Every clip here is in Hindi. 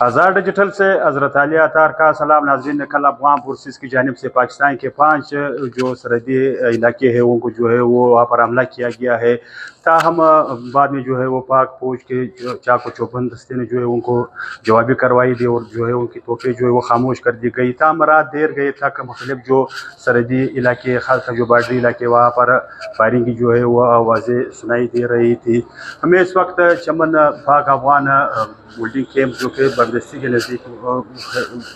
आज़ाद डिजिटल से हज़रत अली अतार का सलाम। नाज़रीन, कल अफगान फोर्सेस की जानिब से पाकिस्तान के 5 जो सरहदी इलाके हैं उनको जो है वो वहाँ पर हमला किया गया है। ताहम बाद में जो है वो पाक फौज के चाको चौबंद दस्ते ने जो है उनको जवाबी कार्रवाई दी और जो है उनकी तोपें जो है वो खामोश कर दी गई। ताहम रात देर गए तक मुख्तलिफ जो सरहदी इलाके खासकर जो बार्डरी इलाके वहाँ पर फायरिंग की जो है वो आवाज़ें सुनाई दे रही थी। हमें इस वक्त चमन पाक अफगान होल्डिंग कैंप जो कि बरदस्ती के नज़दीक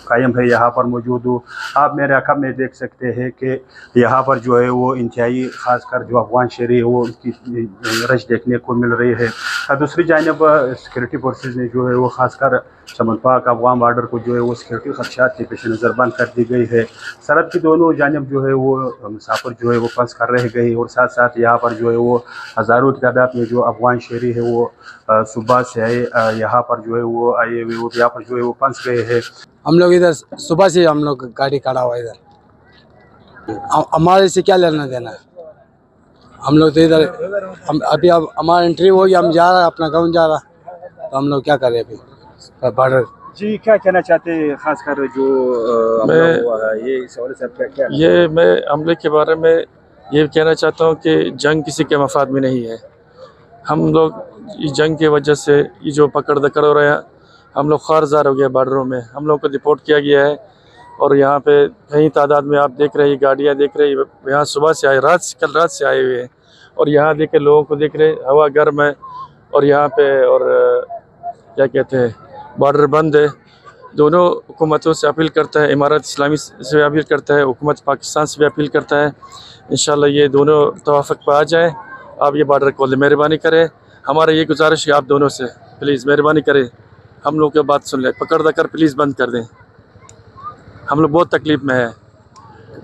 कायम है यहाँ पर मौजूद हूँ। आप मेरे अकब में देख सकते हैं कि यहाँ पर जो है वो इंतहाई खासकर जो अफगान शहरी है वो उसकी रश देखने को मिल रही है। दूसरी जानिब सिक्योरिटी फोर्सेस ने जो है वो खासकर चमन पाक अफगान बार्डर को जो है वो सिक्योरिटी खदशात के पेश नज़र बंद कर दी गई है। सरहद की दोनों जानिब जो है वो मुसाफिर जो है वो फंस कर रह गए और साथ साथ यहाँ पर जो है वो हज़ारों की तादाद में जो अफगान शहरी है वो सुबह से आए यहाँ पर जो है वो आए हुए वो यहाँ पर जो है वो फंस गए हैं। हम लोग इधर सुबह से हम लोग गाड़ी खड़ा हुआ इधर, हमारे से क्या लेना देना है। हम लोग तो इधर अभी अब हमारा इंटरव्यू हो गया, हम जा रहा है अपना गाँव जा रहा, तो हम लोग क्या करें अभी बॉर्डर। जी, क्या कहना चाहते हैं खासकर जो हमला हुआ है ये इस हवाले से क्या? ये मैं हमले के बारे में ये कहना चाहता हूँ कि जंग किसी के मफाद में नहीं है। हम लोग इस जंग की वजह से ये जो पकड़ दकड़ हो रहे हैं, हम लोग ख़ारजार हो गए बॉर्डरों में, हम लोग को रिपोर्ट किया गया है। और यहाँ पे कई तादाद में आप देख रहे हैं गाड़ियाँ देख रहे हैं, यहाँ सुबह से आए कल रात से आए हुए हैं और यहाँ देख के लोगों को देख रहे, हवा गर्म है और यहाँ पे और क्या कहते हैं बॉर्डर बंद है। दोनों हुकूमतों से अपील करता है, इमारत इस्लामी से अपील करता है, हुकूमत पाकिस्तान से भी अपील करता है इंशाल्लाह ये दोनों तवाफ़ुक़ पर आ जाए। आप ये बॉर्डर खोल दें, मेहरबानी करें। हमारा ये गुजारिश है आप दोनों से, प्लीज़ मेहरबानी करें, हम लोग की बात सुन लें, पकड़ दकर प्लीज़ बंद कर दें। हम लोग बहुत तकलीफ़ में है,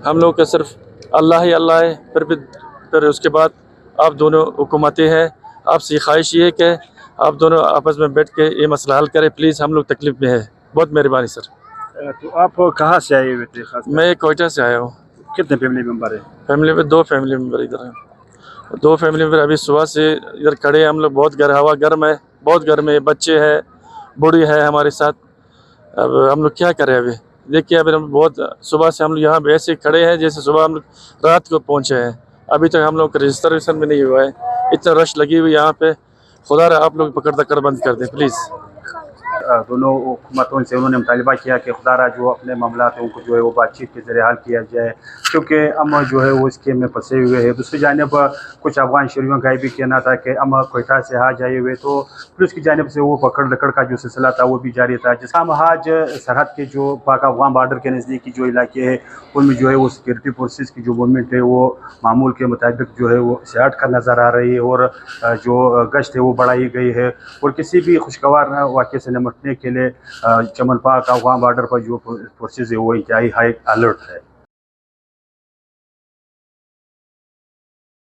हम लोग का सिर्फ अल्लाह ही अल्लाह है, फिर उसके बाद आप दोनों हुकूमतें हैं। आपसे ख्वाहिश ये है कि आप दोनों आपस में बैठ के ये मसला हल करें प्लीज़, हम लोग तकलीफ़ में है, बहुत मेहरबानी सर। तो आप कहाँ से आए हुए थे? मैं कोयटा से आया हूँ। कितने फैमिली मेम्बर है? फैमिली में 2 फैमिली मेम्बर इधर हैं, 2 फैमिली मेम्बर अभी सुबह से इधर खड़े हैं हम लोग। बहुत हवा गर्म है, बहुत गर्म है, बच्चे हैं, बूढ़ी है हमारे साथ। अब हम लोग क्या करें अभी देखिए, अभी हम बहुत सुबह से हम लोग यहाँ ऐसे खड़े हैं जैसे सुबह हम लोग रात को पहुँचे हैं। अभी तक हम लोग रजिस्ट्रेशन भी नहीं हुआ है, इतना रश लगी हुई यहाँ पे। खुदा रहा आप लोग पकड़ दकर बंद कर दें प्लीज़। दोनों हुकूमतों से उन्होंने मुतालबा किया कि खुदारा जो अपने मामला थे उनको जो है वो बातचीत के ज़रिए हल किया जाए, क्योंकि हम जो है वो स्कीम में फंसे हुए हैं। दूसरी जानिब कुछ अफगान शहरियों का भी कहना था कि हम कोयटा से हाज आए हुए, तो पुलिस की जानिब से वो पकड़ दकड़ का जो सिलसिला था वो भी जारी था। जिस हम हाज सरहद के जो पाक अफगान बार्डर के नज़दीकी जो इलाके हैं उनमें जो है वो सिक्योरिटी फोर्सेस की जो मूवमेंट है वो मामूल के मुताबिक जो है वो से हट कर नज़र आ रही है और जो गश्त है वो बढ़ाई गई है। और किसी भी खुशगवार वाक़े से निपटने के लिए चमन पाक अफगान बार्डर पर जो फोर्सेस है वो इंतहाई हाई अलर्ट है।